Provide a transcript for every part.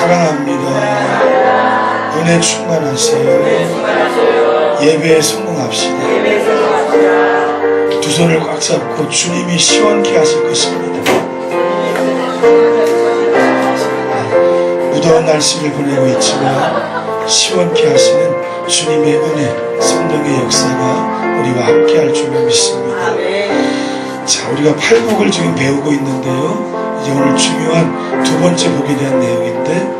사랑합니다. 은혜 충만하세요. 예배에 성공합시다. 두 손을 꽉 잡고 주님이 시원케 하실 것입니다. 무더운 날씨를 보내고 있지만 시원케 하시는 주님의 은혜, 성령의 역사가 우리와 함께 할 줄로 믿습니다. 자, 우리가 팔복을 지금 배우고 있는데요, 이제 오늘 중요한 두 번째 복에 대한 내용인데,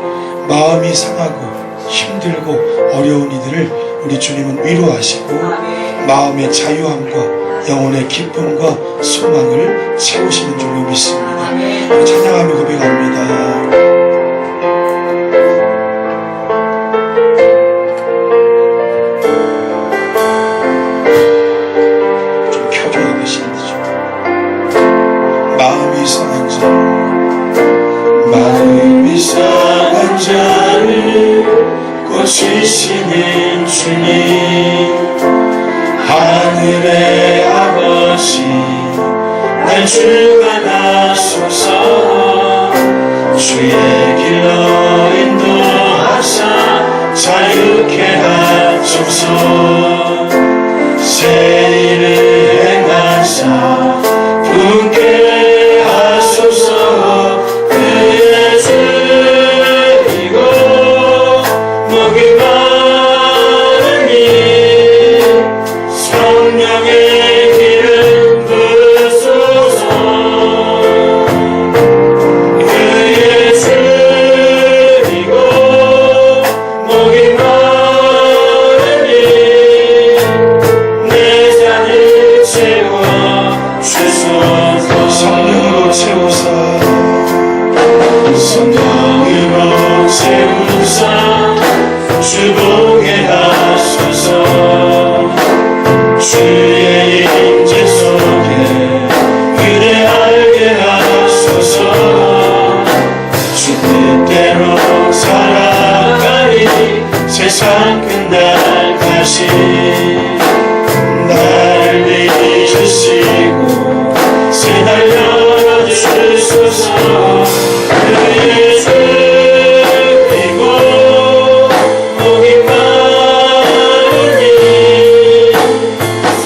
마음이 상하고 힘들고 어려운 이들을 우리 주님은 위로하시고 마음의 자유함과 영혼의 기쁨과 소망을 채우시는 줄로 믿습니다. 찬양하며 고백합니다. 마음이 상한 자를 고치시는 주님, 하늘의 아버지 날 주관하소서. 주의 길로 인도하사 자유케 하소서. 새 일을 행하사 분께 하소서. 그의 주이고 목이 마르니 성령의 기름 부으소서. 그의 주이고 목이 마르니 내 잔을 채워 주소서. 성령으로 채우사, 성령으로 채우사 주보게 하소서. 주의 임재 속에 그대 알게 하소서. 주 뜻대로 살아가리 세상 끝날까지. 나를 믿으시고 새날 열어주소서. 그의 주이고 목이 마르니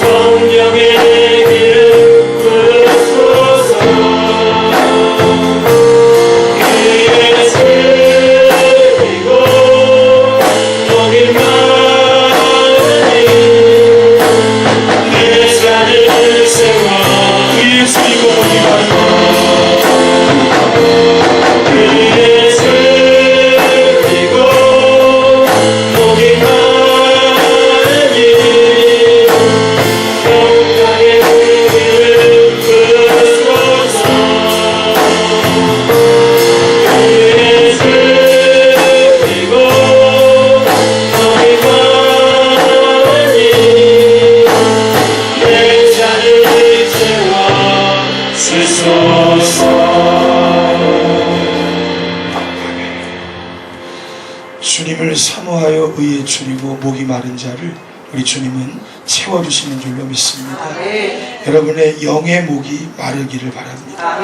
성령의 기름 부으소서. 그의 주이고 목이 마르니 내 잔을 채워. 그의 주이고 목이 마르니 그의 주이고 목이 마르니 평강의 기름 부으소서. 그의 주이고 목이 마르니 내 잔을 채워 주소서. 주님을 사모하여 의에 줄이고 목이 마른 자를 우리 주님은 채워주시는 줄로 믿습니다. 여러분의 영의 목이 마르기를 바랍니다.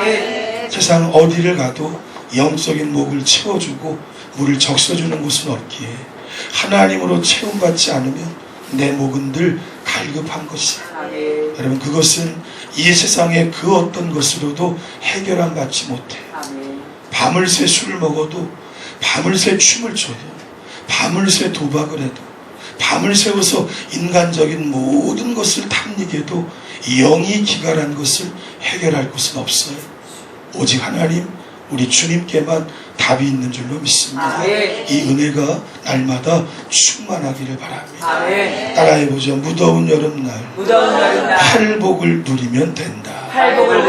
세상 어디를 가도 영적인 목을 채워주고 물을 적셔주는 곳은 없기에 하나님으로 채움받지 않으면 내 목은 늘 갈급한 것이다. 여러분, 그것은 이 세상의 그 어떤 것으로도 해결함 받지 못해. 밤을 새 술을 먹어도, 밤을 새 춤을 춰도, 밤을 새 도박을 해도, 밤을 새워서 인간적인 모든 것을 탐닉해도 영이 기갈한 것을 해결할 곳은 없어요. 오직 하나님, 우리 주님께만 답이 있는 줄로 믿습니다. 이 은혜가 날마다 충만하기를 바랍니다. 따라해보죠. 무더운 여름날 팔복을 누리면 된다. 팔복을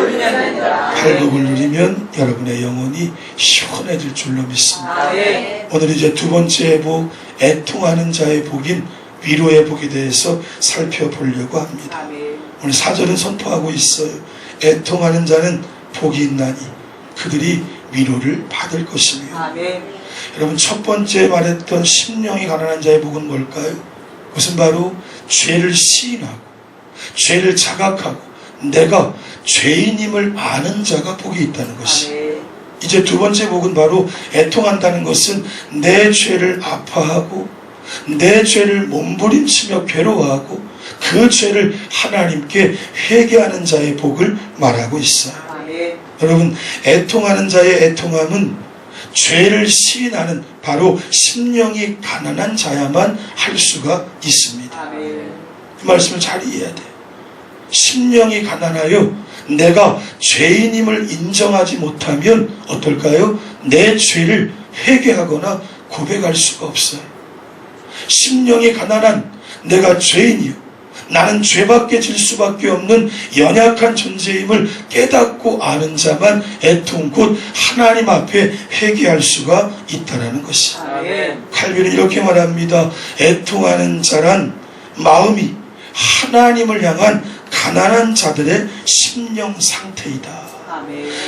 누리면 여러분의 영혼이 시원해질 줄로 믿습니다. 오늘 이제 두 번째 복, 애통하는 자의 복인 위로의 복에 대해서 살펴보려고 합니다. 오늘 4절은 선포하고 있어요. 애통하는 자는 복이 있나니 그들이 위로를 받을 것이며. 여러분, 첫 번째 말했던 심령이 가난한 자의 복은 뭘까요? 그것은 바로 죄를 시인하고 죄를 자각하고 내가 죄인임을 아는 자가 복이 있다는 것이. 이제 두 번째 복은 바로 애통한다는 것은 내 죄를 아파하고 내 죄를 몸부림치며 괴로워하고 그 죄를 하나님께 회개하는 자의 복을 말하고 있어요. 여러분, 애통하는 자의 애통함은 죄를 시인하는 바로 심령이 가난한 자야만 할 수가 있습니다. 그 말씀을 잘 이해해야 돼요. 심령이 가난하여 내가 죄인임을 인정하지 못하면 어떨까요? 내 죄를 회개하거나 고백할 수가 없어요. 심령이 가난한 내가 죄인이요, 나는 죄밖에 질 수밖에 없는 연약한 존재임을 깨닫고 아는 자만 애통 곧 하나님 앞에 회개할 수가 있다는 것이죠. 칼빈은 이렇게 말합니다. 애통하는 자란 마음이 하나님을 향한 가난한 자들의 심령 상태이다.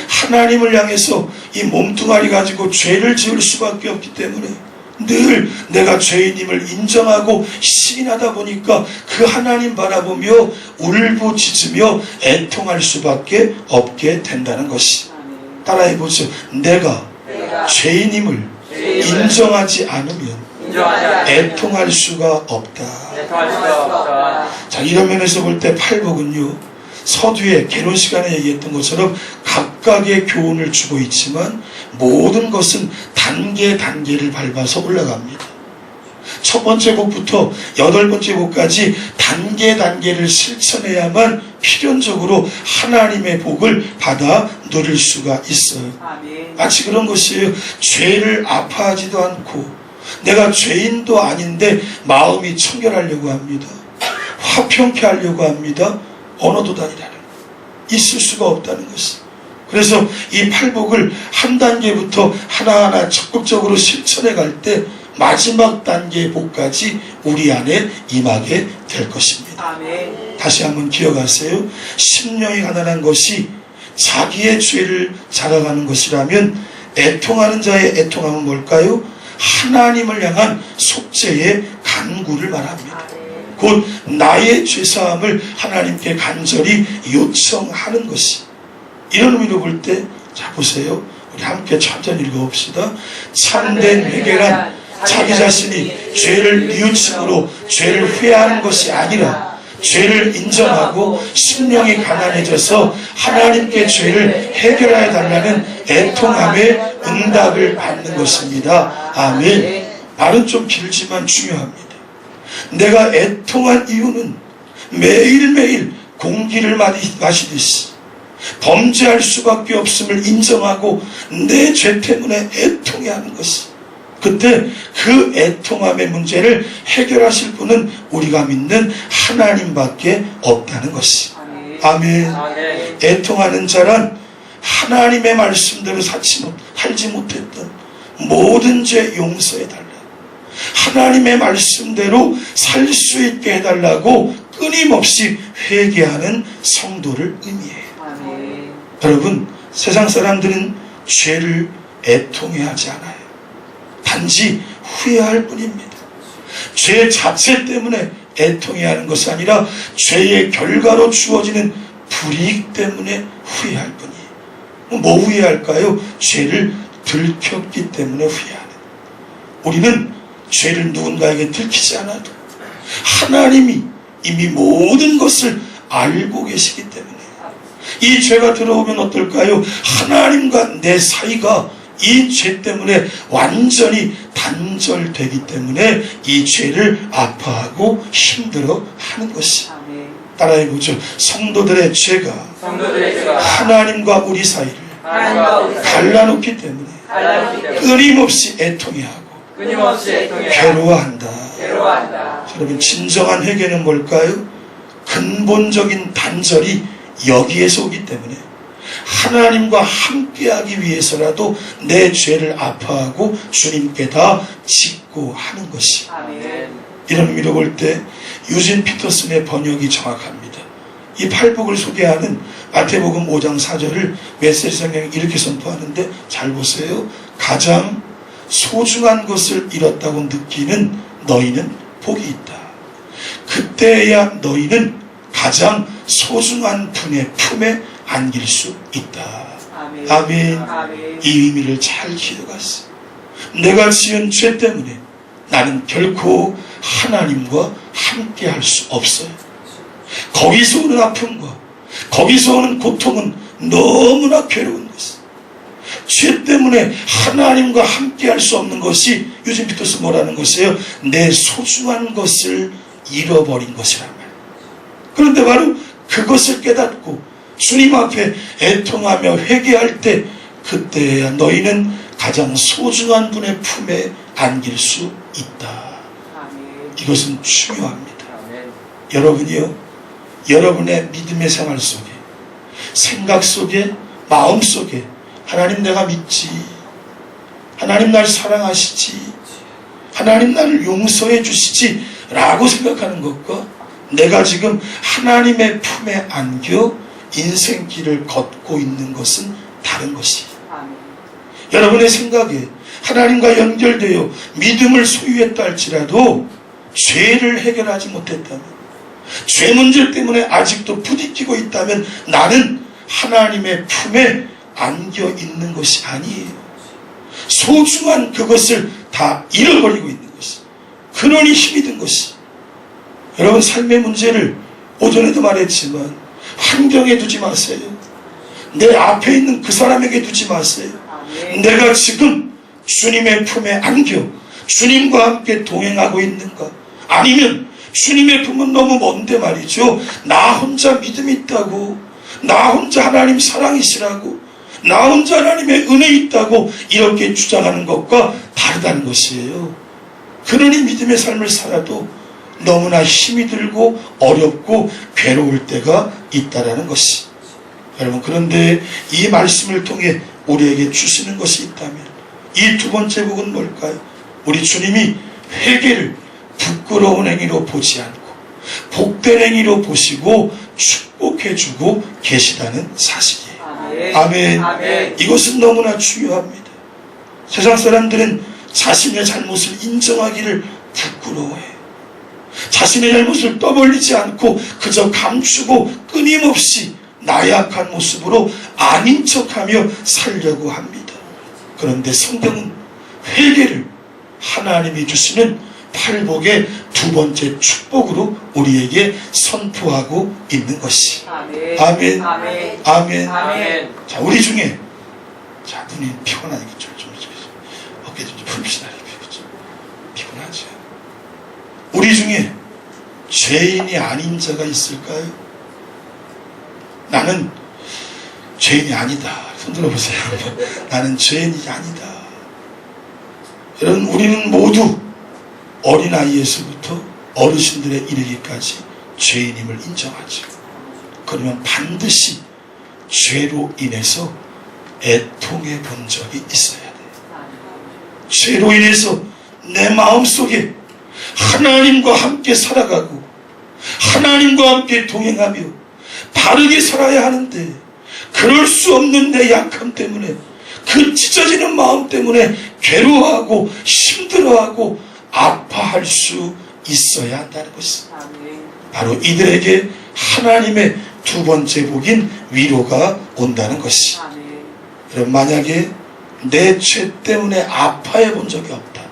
하나님을 향해서 이 몸뚱아리 가지고 죄를 지을 수밖에 없기 때문에 늘 내가 죄인임을 인정하고 시인하다 보니까 그 하나님 바라보며 울부짖으며 애통할 수밖에 없게 된다는 것이. 따라해보죠. 내가 죄인임을 인정하지 않으면 애통할 수가 없다. 자, 이런 면에서 볼 때 팔복은요, 서두에 개론 시간에 얘기했던 것처럼 각각의 교훈을 주고 있지만 모든 것은 단계를 밟아서 올라갑니다. 첫 번째 곡부터 8번째 곡까지 단계를 실천해야만 필연적으로 하나님의 복을 받아 누릴 수가 있어요. 마치 그런 것이에요. 죄를 아파하지도 않고 내가 죄인도 아닌데 마음이 청결하려고 합니다. 화평케 하려고 합니다. 언어도단이라는 있을 수가 없다는 것이. 그래서 이 팔복을 한 단계부터 하나하나 적극적으로 실천해 갈 때 마지막 단계의 복까지 우리 안에 임하게 될 것입니다. 다시 한번 기억하세요. 심령이 가난한 것이 자기의 죄를 자랑하는 것이라면 애통하는 자의 애통함은 뭘까요? 하나님을 향한 속죄의 간구를 말합니다. 곧 나의 죄사함을 하나님께 간절히 요청하는 것이. 이런 의미로 볼 때, 자 보세요. 우리 함께 천천히 읽어봅시다. 참된 회개란 자기 자신이 죄를 뉘우침으로 죄를 회하는 것이 아니라 죄를 인정하고 심령이 가난해져서 하나님께 죄를 해결해 달라는 애통함의 응답을 받는 것입니다. 아멘. 말은 좀 길지만 중요합니다. 내가 애통한 이유는 매일매일 공기를 마시듯이 범죄할 수밖에 없음을 인정하고 내 죄 때문에 애통해하는 것이. 그때 그 애통함의 문제를 해결하실 분은 우리가 믿는 하나님밖에 없다는 것이. 아멘. 애통하는 자란 하나님의 말씀대로 살지 못했던 모든 죄 용서해달라, 하나님의 말씀대로 살 수 있게 해달라고 끊임없이 회개하는 성도를 의미해요. 여러분, 세상 사람들은 죄를 애통해하지 않아요. 단지 후회할 뿐입니다. 죄 자체 때문에 애통해하는 것이 아니라 죄의 결과로 주어지는 불이익 때문에 후회할 뿐이에요. 뭐 후회할까요? 죄를 들켰기 때문에 후회하는. 우리는 죄를 누군가에게 들키지 않아도 하나님이 이미 모든 것을 알고 계시기 때문에 이 죄가 들어오면 어떨까요? 하나님과 내 사이가 이 죄 때문에 완전히 단절되기 때문에 이 죄를 아파하고 힘들어 하는 것이. 따라해보죠. 성도들의 죄가 하나님과 우리 사이를 갈라놓기 때문에 끊임없이 애통해하고 괴로워한다. 여러분, 진정한 회개는 뭘까요? 근본적인 단절이 여기에서 오기 때문에 하나님과 함께하기 위해서라도 내 죄를 아파하고 주님께 다 짓고 하는 것이. 이런 의미로 볼 때 유진 피터슨의 번역이 정확합니다. 이 팔복을 소개하는 마태복음 5장 4절을 메시지 성경이 이렇게 선포하는데, 잘 보세요. 가장 소중한 것을 잃었다고 느끼는 너희는 복이 있다. 그때야 너희는 가장 소중한 분의 품에 안길 수 있다. 아멘. 이 의미를 잘 기억하세요. 내가 지은 죄 때문에 나는 결코 하나님과 함께 할 수 없어요. 거기서 오는 아픔과 거기서 오는 고통은 너무나 괴로운 것이에요. 죄 때문에 하나님과 함께 할 수 없는 것이 요즘 비토스 뭐라는 것이에요? 내 소중한 것을 잃어버린 것이란 말이에요. 그런데 바로 그것을 깨닫고 주님 앞에 애통하며 회개할 때 그때야 너희는 가장 소중한 분의 품에 안길 수 있다. 이것은 중요합니다. 여러분이요, 여러분의 믿음의 생활 속에, 생각 속에, 마음 속에 하나님 내가 믿지, 하나님 날 사랑하시지, 하나님 나를 용서해 주시지 라고 생각하는 것과 내가 지금 하나님의 품에 안겨 인생길을 걷고 있는 것은 다른 것이에요. 여러분의 생각에 하나님과 연결되어 믿음을 소유했다 할지라도 죄를 해결하지 못했다면, 죄 문제 때문에 아직도 부딪히고 있다면 나는 하나님의 품에 안겨 있는 것이 아니에요. 소중한 그것을 다 잃어버리고 있는 것이, 근원이 힘이 든 것이. 여러분, 삶의 문제를 오전에도 말했지만 환경에 두지 마세요. 내 앞에 있는 그 사람에게 두지 마세요. 내가 지금 주님의 품에 안겨 주님과 함께 동행하고 있는가? 아니면 주님의 품은 너무 먼데 말이죠, 나 혼자 믿음이 있다고, 나 혼자 하나님 사랑이시라고, 나 혼자 하나님의 은혜 있다고 이렇게 주장하는 것과 다르다는 것이에요. 그러니 믿음의 삶을 살아도 너무나 힘이 들고 어렵고 괴로울 때가 있다라는 것이. 여러분, 그런데 이 말씀을 통해 우리에게 주시는 것이 있다면 이 두 번째 복은 뭘까요? 우리 주님이 회개를 부끄러운 행위로 보지 않고 복된 행위로 보시고 축복해주고 계시다는 사실이에요. 아멘. 아멘. 이것은 너무나 중요합니다. 세상 사람들은 자신의 잘못을 인정하기를 부끄러워해요. 자신의 잘못을 떠벌리지 않고 그저 감추고 끊임없이 나약한 모습으로 아닌 척하며 살려고 합니다. 그런데 성경은 회개를 하나님이 주시는 팔복의 두 번째 축복으로 우리에게 선포하고 있는 것이. 아멘. 아멘. 아멘. 아멘. 아멘. 자, 우리 중에, 자, 눈이 피곤하니까 좀 어깨 좀 풀읍시다. 피곤하죠. 우리 중에 죄인이 아닌 자가 있을까요? 나는 죄인이 아니다. 손 들어보세요. 나는 죄인이 아니다. 여러분, 우리는 모두 어린아이에서부터 어르신들에 이르기까지 죄인임을 인정하죠. 그러면 반드시 죄로 인해서 애통해 본 적이 있어야 돼요. 죄로 인해서 내 마음속에 하나님과 함께 살아가고 하나님과 함께 동행하며 바르게 살아야 하는데 그럴 수 없는 내 약함 때문에, 그 찢어지는 마음 때문에 괴로워하고 힘들어하고 아파할 수 있어야 한다는 것입니다. 바로 이들에게 하나님의 두 번째 복인 위로가 온다는 것이. 여러분, 만약에 내 죄 때문에 아파해 본 적이 없다,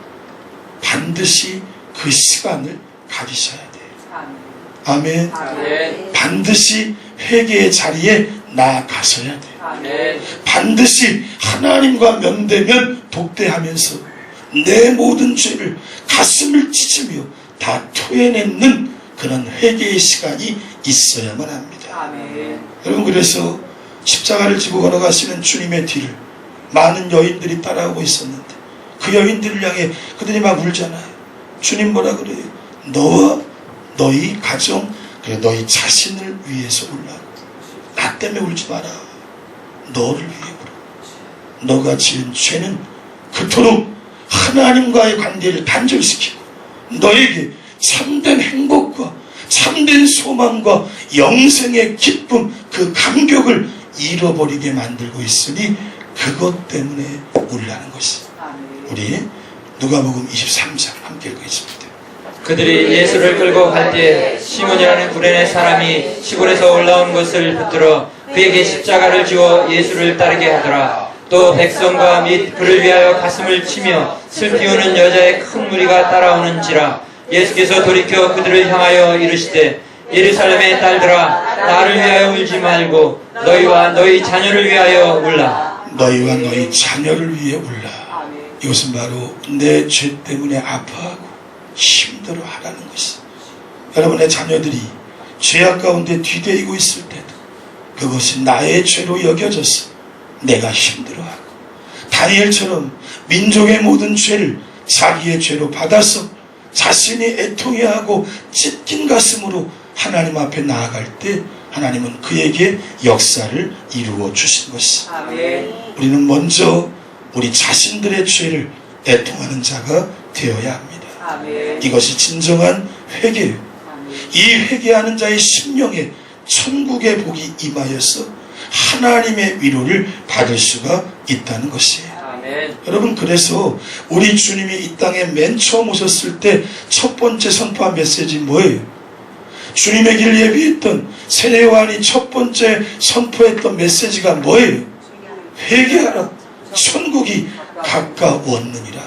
반드시 그 시간을 가지셔야 돼요. 아멘. 아멘. 반드시 회개의 자리에 나아가셔야 돼요. 아멘. 반드시 하나님과 면대면 독대하면서 내 모든 죄를 가슴을 찢으며 다 토해내는 그런 회개의 시간이 있어야만 합니다. 아멘. 여러분, 그래서 십자가를 지고 걸어가시는 주님의 뒤를 많은 여인들이 따라오고 있었는데 그 여인들을 향해 그들이 막 울잖아요. 주님 뭐라 그래요? 너와 너희 가정, 그리고 너희 자신을 위해서 울라고. 나 때문에 울지 마라. 너를 위해 울어. 너가 지은 죄는 그토록 하나님과의 관계를 단절시키고 너에게 참된 행복과 참된 소망과 영생의 기쁨, 그 감격을 잃어버리게 만들고 있으니 그것 때문에 울라는 것이. 우리 누가복음 23장 함께 읽겠습니다. 그들이 예수를 끌고 갈 때 시몬이라는 구레네 사람이 시골에서 올라온 것을 붙들어 그에게 십자가를 지워 예수를 따르게 하더라. 또 백성과 및 그를 위하여 가슴을 치며 슬피 우는 여자의 큰 무리가 따라오는지라. 예수께서 돌이켜 그들을 향하여 이르시되 예루살렘의 딸들아 나를 위하여 울지 말고 너희와 너희 자녀를 위하여 울라. 너희와 너희 자녀를 위해 울라. 이것은 바로 내 죄 때문에 아파하고 힘들어 하라는 것이, 여러분의 자녀들이 죄악 가운데 뒤대이고 있을 때도 그것이 나의 죄로 여겨져서 내가 힘들어하고, 다니엘처럼 민족의 모든 죄를 자기의 죄로 받아서 자신이 애통해하고 찢긴 가슴으로 하나님 앞에 나아갈 때 하나님은 그에게 역사를 이루어 주신 것이, 우리는 먼저 우리 자신들의 죄를 애통하는 자가 되어야 합니다. 이것이 진정한 회개예요. 이 회개하는 자의 심령에 천국의 복이 임하여서 하나님의 위로를 받을 수가 있다는 것이에요. 여러분, 그래서 우리 주님이 이 땅에 맨 처음 오셨을 때 첫 번째 선포한 메시지 뭐예요? 주님의 길 예비했던 세례 요한이 첫 번째 선포했던 메시지가 뭐예요? 회개하라, 천국이 가까웠느니라.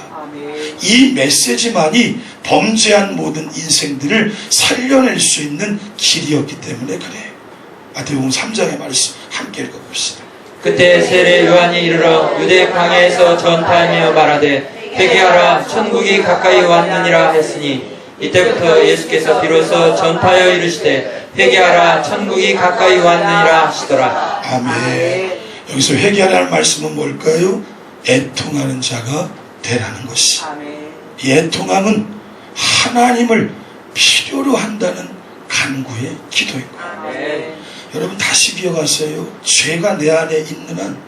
이 메시지만이 범죄한 모든 인생들을 살려낼 수 있는 길이었기 때문에 그래요. 마태복음 3장의 말씀 함께 읽어봅시다. 그때 세례 요한이 이르러 유대 광야에서 전파하며 말하되 회개하라 천국이 가까이 왔느니라 했으니, 이때부터 예수께서 비로소 전파하여 이르시되 회개하라 천국이 가까이 왔느니라 하시더라. 아멘. 여기서 회개하라는 말씀은 뭘까요? 애통하는 자가 되라는 것이. 이 애통함은 하나님을 필요로 한다는 간구의 기도인 거예요. 여러분, 다시 기억하세요. 죄가 내 안에 있는 한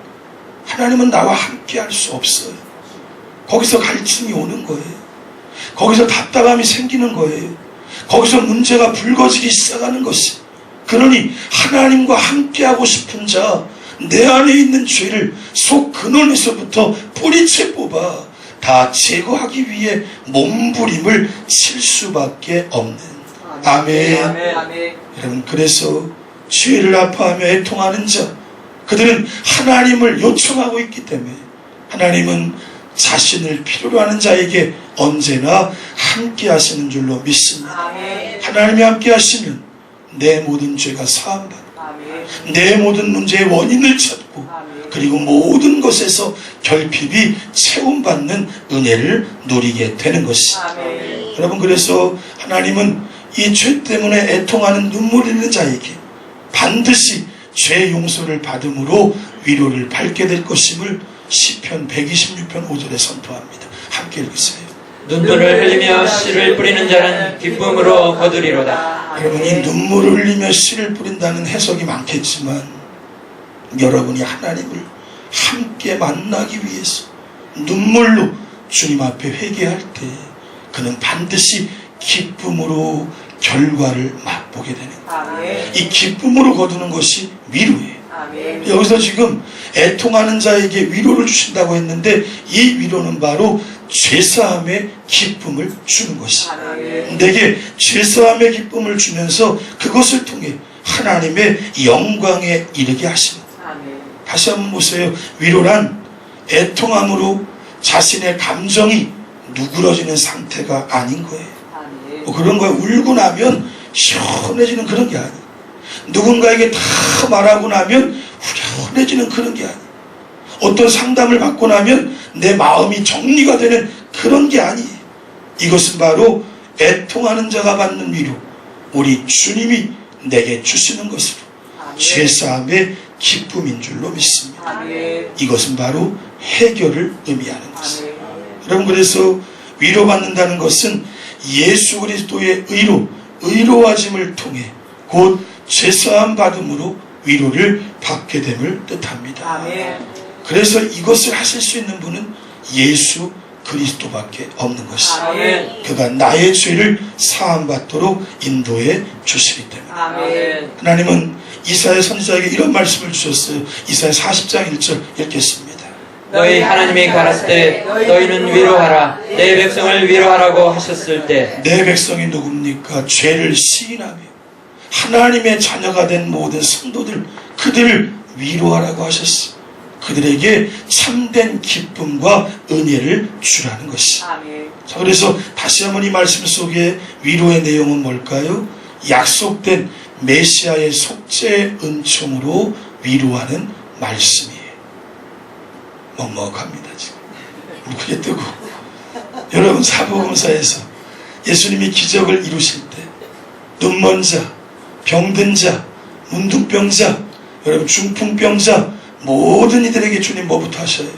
하나님은 나와 함께 할 수 없어요. 거기서 갈증이 오는 거예요. 거기서 답답함이 생기는 거예요. 거기서 문제가 불거지기 시작하는 것이. 그러니 하나님과 함께 하고 싶은 자, 내 안에 있는 죄를 속 근원에서부터 뿌리채 뽑아 다 제거하기 위해 몸부림을 칠 수밖에 없는. 아멘. 여러분, 그래서 죄를 아파하며 애통하는 자, 그들은 하나님을 요청하고 있기 때문에 하나님은 자신을 필요로 하는 자에게 언제나 함께 하시는 줄로 믿습니다. 하나님이 함께 하시면 내 모든 죄가 사함받고 내 모든 문제의 원인을 찾고 그리고 모든 것에서 결핍이 채움받는 은혜를 누리게 되는 것이. 여러분, 그래서 하나님은 이 죄 때문에 애통하는 눈물 흘리는 자에게 반드시 죄 용서를 받음으로 위로를 받게 될 것임을 시편 126편 5절에 선포합니다. 함께 읽으세요. 눈물을 흘리며 씨를 뿌리는 자는 기쁨으로 거두리로다. 여러분, 이 눈물을 흘리며 씨를 뿌린다는 해석이 많겠지만 여러분이 하나님을 함께 만나기 위해서 눈물로 주님 앞에 회개할 때 그는 반드시 기쁨으로 결과를 맛보게 되는 거예요. 이 기쁨으로 거두는 것이 위로예요. 여기서 지금 애통하는 자에게 위로를 주신다고 했는데 이 위로는 바로 죄사함의 기쁨을 주는 것이에요. 내게 죄사함의 기쁨을 주면서 그것을 통해 하나님의 영광에 이르게 하십니다. 다시 한번 보세요. 위로란 애통함으로 자신의 감정이 누그러지는 상태가 아닌 거예요. 뭐 그런 거에 울고 나면 시원해지는 그런 게 아니에요. 누군가에게 다 말하고 나면 후련해지는 그런 게 아니에요. 어떤 상담을 받고 나면 내 마음이 정리가 되는 그런 게 아니에요. 이것은 바로 애통하는 자가 받는 위로, 우리 주님이 내게 주시는 것으로 죄사함의 기쁨인 줄로 믿습니다. 이것은 바로 해결을 의미하는 것이에요. 여러분, 그래서 위로받는다는 것은 예수 그리스도의 의로워짐을 통해 곧 죄사함 받음으로 위로를 받게 됨을 뜻합니다. 그래서 이것을 하실 수 있는 분은 예수 그리스도밖에 없는 것이에요. 그가 나의 죄를 사함받도록 인도해 주시기 때문에. 하나님은 이사야 선지자에게 이런 말씀을 주셨어요. 이사야 40장 1절 읽겠습니다. 너희 하나님이 가라사대 때 너희는 위로하라 내 백성을 위로하라고 하셨을 때. 내 백성이 누굽니까? 죄를 시인하며 하나님의 자녀가 된 모든 성도들, 그들을 위로하라고 하셨어요. 그들에게 참된 기쁨과 은혜를 주라는 것이. 자, 그래서 다시 한번 이 말씀 속에 위로의 내용은 뭘까요? 약속된 메시아의 속죄 은총으로 위로하는 말씀이에요. 먹먹합니다 지금. 물고기 뜨고. 여러분, 사복음서에서 예수님이 기적을 이루실 때 눈먼 자, 병든 자, 문둥병자, 여러분 중풍병자, 모든 이들에게 주님 뭐부터 하셔요?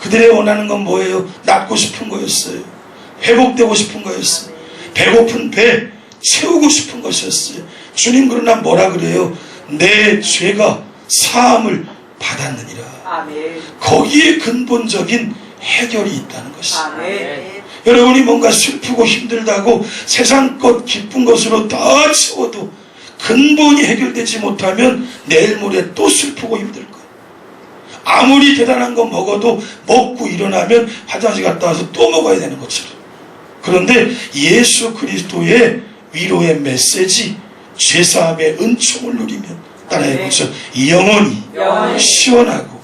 그들의 원하는 건 뭐예요? 낫고 싶은 거였어요. 회복되고 싶은 거였어요. 배고픈 배 채우고 싶은 것이었어요. 주님 그러나 뭐라 그래요? 내 죄가 사함을 받았느니라. 아멘. 거기에 근본적인 해결이 있다는 것이죠. 아멘. 여러분이 뭔가 슬프고 힘들다고 세상 것 기쁜 것으로 다 채워도 근본이 해결되지 못하면 내일 모레 또 슬프고 힘들 거예요. 아무리 대단한 거 먹어도 먹고 일어나면 화장실 갔다 와서 또 먹어야 되는 것처럼. 그런데 예수 그리스도의 위로의 메시지, 죄사함의 은총을 누리면 따라해보죠. 영원히 시원하고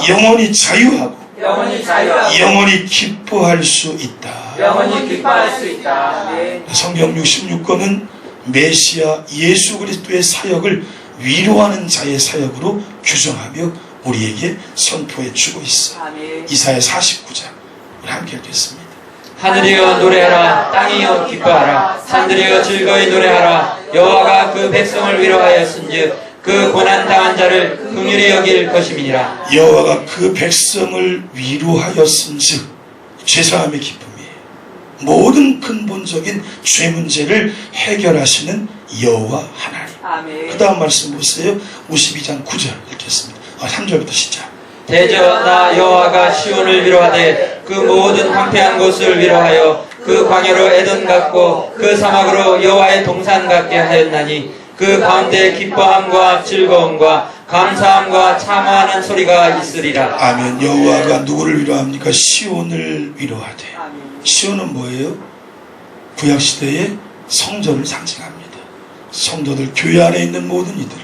영원히 자유하고 영원히 기뻐할 수 있다. 영원히 기뻐할 수 있다. 아멘. 성경 66권은 메시아 예수 그리스도의 사역을 위로하는 자의 사역으로 규정하며 우리에게 선포해 주고 있어. 아멘. 이사야 49장 우리 함께 읽겠습니다. 하늘이여 노래하라. 땅이여 기뻐하라. 산들이여 즐거이 노래하라. 여호와가 그 백성을 위로하였은즉 그 고난당한 자를 긍휼히 여길 것임이니라. 여호와가 그 백성을 위로하였은즉 죄사함의 기쁨이에요. 모든 근본적인 죄 문제를 해결하시는 여호와 하나님. 아멘. 그 다음 말씀 보세요. 52장 9절 읽겠습니다. 3절부터 시작. 대저 나 여호와가 시온을 위로하되 그 모든 황폐한 곳을 위로하여 그 광야로 에덴 같고 그 사막으로 여호와의 동산 같게 하였나니 그 가운데 기뻐함과 즐거움과 감사함과 참화하는 소리가 있으리라. 아멘. 여호와가 누구를 위로합니까? 시온을 위로하되. 아멘. 시온은 뭐예요? 구약시대의 성전을 상징합니다. 성도들, 교회 안에 있는 모든 이들,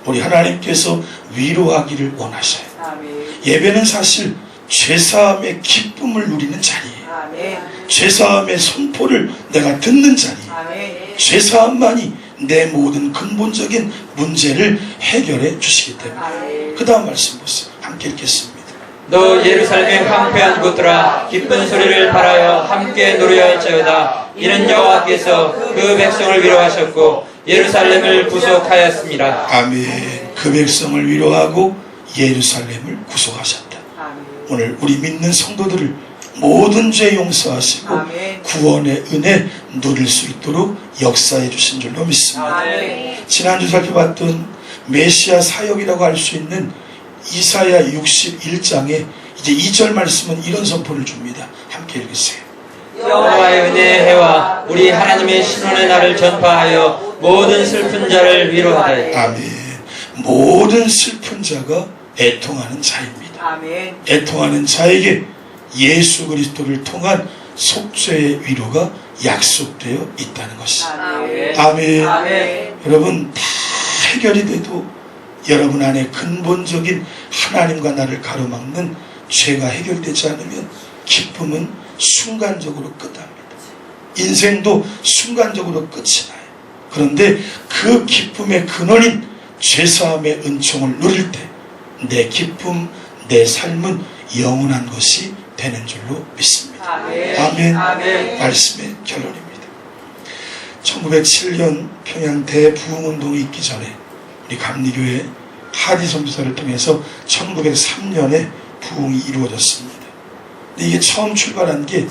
우리 하나님께서 위로하기를 원하셔요. 아멘. 예배는 사실 죄사함의 기쁨을 누리는 자리예요. 아멘. 죄사함의 선포를 내가 듣는 자리예요. 아멘. 죄사함만이 내 모든 근본적인 문제를 해결해 주시기 때문에. 아멘. 그 다음 말씀 보세요. 함께 읽겠습니다. 너 예루살렘의 황폐한 곳들아 기쁜 소리를 발하여 함께 노래할지어다. 이는 여호와께서 그 백성을 위로하셨고 예루살렘을 구속하였습니다. 아멘. 그 백성을 위로하고 예루살렘을 구속하셨다. 아멘. 오늘 우리 믿는 성도들을 모든 죄 용서하시고 아멘. 구원의 은혜 누릴 수 있도록 역사해 주신 줄로 믿습니다. 아멘. 지난주 살펴봤던 메시아 사역이라고 할 수 있는 이사야 61장에 이제 2절 말씀은 이런 선포를 줍니다. 함께 읽으세요. 여호와의 은혜의 해와 우리 하나님의 신원의 날을 전파하여 모든 슬픈 자를 위로하되. 아멘. 모든 슬픈 자가 애통하는 자입니다. 아멘. 애통하는 자에게 예수 그리스도를 통한 속죄의 위로가 약속되어 있다는 것이죠. 아멘. 아멘. 아멘. 여러분, 다 해결이 돼도 여러분 안에 근본적인 하나님과 나를 가로막는 죄가 해결되지 않으면 기쁨은 순간적으로 끝납니다. 인생도 순간적으로 끝이 나요. 그런데 그 기쁨의 근원인 죄사함의 은총을 누릴 때 내 기쁨, 내 삶은 영원한 것이 되는 줄로 믿습니다. 아멘. 아멘. 아멘. 말씀의 결론입니다. 1907년 평양 대부흥운동이 있기 전에 우리 감리교회 하디 선교사를 통해서 1903년에 부흥이 이루어졌습니다. 근데 이게 처음 출발한 게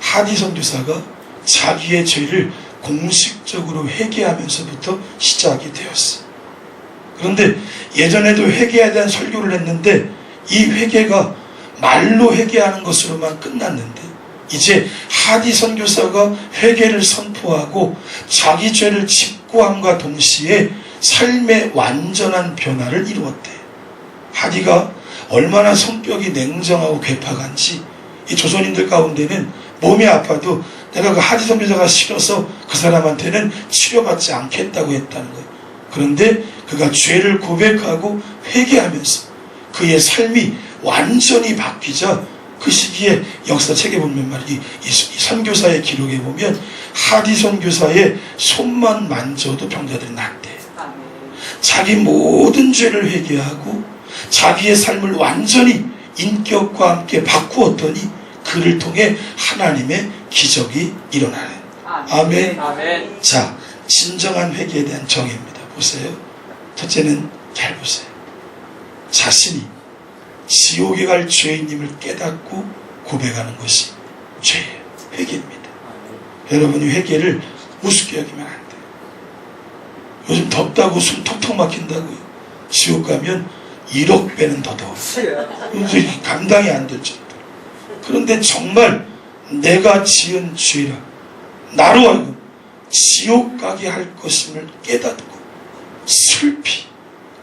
하디 선교사가 자기의 죄를 공식적으로 회개하면서부터 시작이 되었어요. 그런데 예전에도 회개에 대한 설교를 했는데 이 회개가 말로 회개하는 것으로만 끝났는데 이제 하디 선교사가 회개를 선포하고 자기 죄를 직고함과 동시에 삶의 완전한 변화를 이루었대요. 하디가 얼마나 성격이 냉정하고 괴팍한지 이 조선인들 가운데는 몸이 아파도 내가 그 하디 선교사가 싫어서 그 사람한테는 치료받지 않겠다고 했다는 거예요. 그런데 그가 죄를 고백하고 회개하면서 그의 삶이 완전히 바뀌자 그 시기에 역사책에 보면 말이지 이 선교사의 기록에 보면 하디 선교사의 손만 만져도 병자들이 낫대. 아멘. 자기 모든 죄를 회개하고 자기의 삶을 완전히 인격과 함께 바꾸었더니 그를 통해 하나님의 기적이 일어나는. 아멘. 아멘. 자, 진정한 회개에 대한 정의입니다. 보세요. 첫째는 잘 보세요. 자신이 지옥에 갈 죄인임을 깨닫고 고백하는 것이 죄예요. 회개입니다. 여러분이 회개를 우습게 여기면 안 돼요. 요즘 덥다고 숨 턱턱 막힌다고요. 지옥 가면 1억 배는 더 더워요. 감당이 안 될 정도로. 그런데 정말 내가 지은 죄라 나로 하여금 지옥 가게 할 것임을 깨닫고 슬피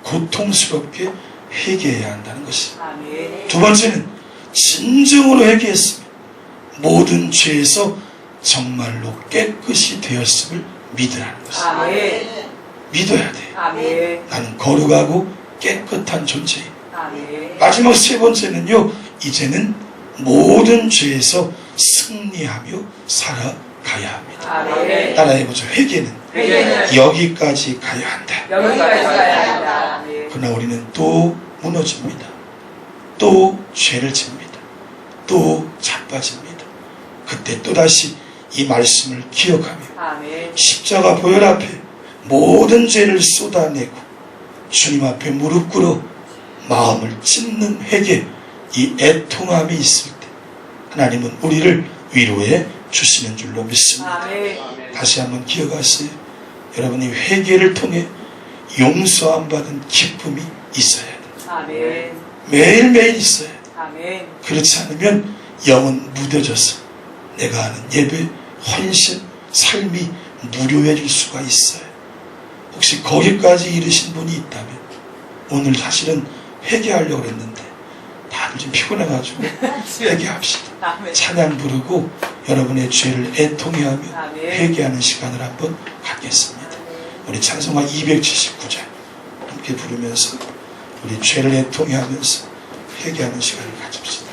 고통스럽게 회개해야 한다는 것이. 아멘. 두 번째는 진정으로 회개했으면 모든 죄에서 정말로 깨끗이 되었음을 믿으라는 것이. 아멘. 믿어야 돼. 아멘. 나는 거룩하고 깨끗한 존재임. 아멘. 마지막 세 번째는요, 이제는 모든 죄에서 승리하며 살아가야 합니다. 아멘. 따라해보죠. 회개는 회개는 여기까지 가야 한다. 여기까지 가야 한다. 아멘. 그러나 우리는 또 무너집니다. 또 죄를 짓니다. 또 자빠집니다. 그때 또다시 이 말씀을 기억하며 아멘. 십자가 보혈 앞에 모든 죄를 쏟아내고 주님 앞에 무릎 꿇어 마음을 찢는 회개, 이 애통함이 있을 때 하나님은 우리를 위로해 주시는 줄로 믿습니다. 아멘. 다시 한번 기억하세요. 여러분이 회개를 통해 용서함 받은 기쁨이 있어야 돼요. 아멘. 매일매일 있어야 돼요. 아멘. 그렇지 않으면 영은 무뎌져서 내가 하는 예배, 헌신, 삶이 무료해질 수가 있어요. 혹시 거기까지 이르신 분이 있다면 오늘 사실은 회개하려고 했는데 다들 좀 피곤해가지고 회개합시다. 아멘. 찬양 부르고 여러분의 죄를 애통해하며 아멘. 회개하는 시간을 한번 갖겠습니다. 우리 찬송가 279장 함께 부르면서 우리 죄를 애통해하면서 회개하는 시간을 가집시다.